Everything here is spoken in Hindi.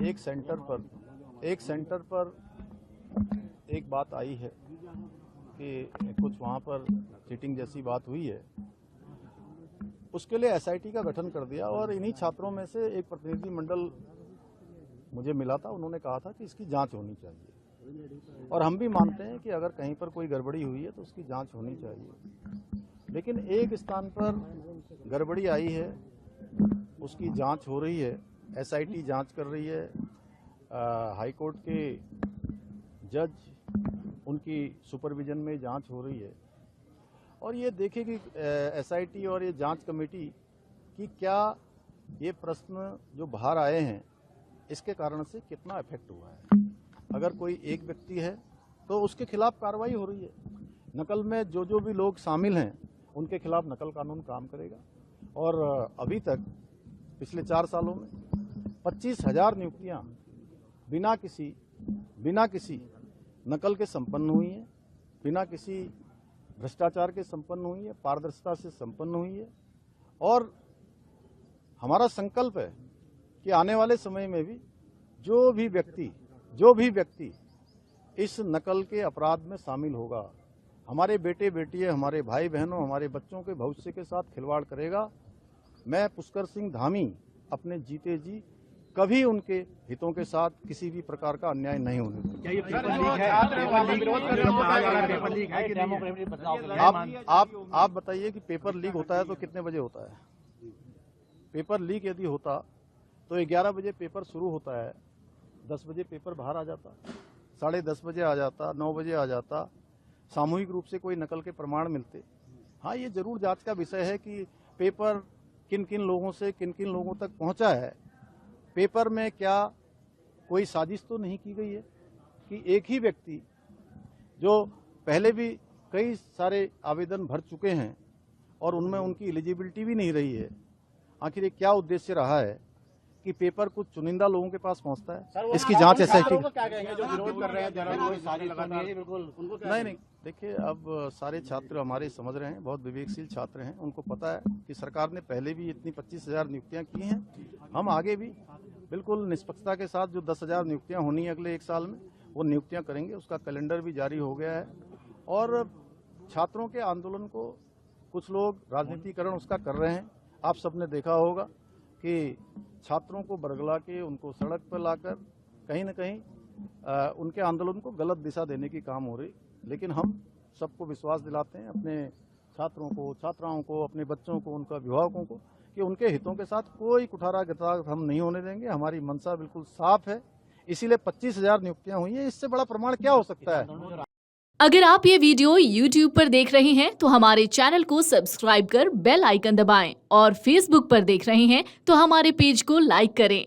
एक सेंटर पर एक बात आई है कि कुछ वहाँ पर चीटिंग जैसी बात हुई है, उसके लिए एसआईटी का गठन कर दिया और इन्हीं छात्रों में से एक प्रतिनिधि मंडल मुझे मिला था। उन्होंने कहा था कि इसकी जांच होनी चाहिए और हम भी मानते हैं कि अगर कहीं पर कोई गड़बड़ी हुई है तो उसकी जांच होनी चाहिए, लेकिन एक स्थान पर गड़बड़ी आई है, उसकी जांच हो रही है, एसआईटी जांच कर रही है, हाई कोर्ट के जज उनकी सुपरविजन में जांच हो रही है और ये देखे कि एसआईटी और ये जांच कमेटी की क्या ये प्रश्न जो बाहर आए हैं इसके कारण से कितना इफेक्ट हुआ है। अगर कोई एक व्यक्ति है तो उसके खिलाफ कार्रवाई हो रही है, नकल में जो भी लोग शामिल हैं उनके खिलाफ नकल कानून काम करेगा और अभी तक पिछले 4 सालों में 25,000 नियुक्तियां बिना किसी नकल के संपन्न हुई हैं, बिना किसी भ्रष्टाचार के संपन्न हुई है, पारदर्शिता से संपन्न हुई है और हमारा संकल्प है कि आने वाले समय में भी जो भी व्यक्ति इस नकल के अपराध में शामिल होगा, हमारे बेटे बेटियां, हमारे भाई बहनों, हमारे बच्चों के भविष्य के साथ खिलवाड़ करेगा, मैं पुष्कर सिंह धामी अपने जीते जी कभी उनके हितों के साथ किसी भी प्रकार का अन्याय नहीं होने दूंगा। आप बताइए कि पेपर लीक होता है तो कितने बजे होता है? पेपर लीक यदि होता तो 11 बजे पेपर शुरू होता है, 10 बजे पेपर बाहर आ जाता, 10:30 बजे आ जाता, 9 बजे आ जाता, सामूहिक रूप से कोई नकल के प्रमाण मिलते। हाँ, ये जरूर जांच का विषय है कि पेपर किन किन लोगों से किन किन लोगों तक पहुंचा है, पेपर में क्या कोई साजिश तो नहीं की गई है कि एक ही व्यक्ति जो पहले भी कई सारे आवेदन भर चुके हैं और उनमें उनकी एलिजिबिलिटी भी नहीं रही है, आखिर ये क्या उद्देश्य रहा है कि पेपर कुछ चुनिंदा लोगों के पास पहुंचता है? इसकी जांच एसआईटी नहीं, देखिए अब सारे छात्र हमारे समझ रहे हैं, बहुत विवेकशील छात्र हैं, उनको पता है कि सरकार ने पहले भी इतनी 25,000 नियुक्तियां की हैं, हम आगे भी बिल्कुल निष्पक्षता के साथ जो 10,000 नियुक्तियां होनी है अगले 1 साल में वो नियुक्तियां करेंगे। उसका कैलेंडर भी जारी हो गया है और छात्रों के आंदोलन को कुछ लोग राजनीतिकरण उसका कर रहे हैं। आप सबने देखा होगा कि छात्रों को बरगला के उनको सड़क पर लाकर कहीं न कहीं उनके आंदोलन को गलत दिशा देने की काम हो रही, लेकिन हम सबको विश्वास दिलाते हैं, अपने छात्रों को, छात्राओं को, अपने बच्चों को, उनका अभिभावकों को, कि उनके हितों के साथ कोई कुठारा गठार हम नहीं होने देंगे। हमारी मंशा बिल्कुल साफ है, इसीलिए 25,000 नियुक्तियां हुई हैं। इससे बड़ा प्रमाण क्या हो सकता है? अगर आप ये वीडियो YouTube पर देख रहे हैं तो हमारे चैनल को सब्सक्राइब कर बेल आइकन दबाएं और Facebook पर देख रहे हैं तो हमारे पेज को लाइक करें।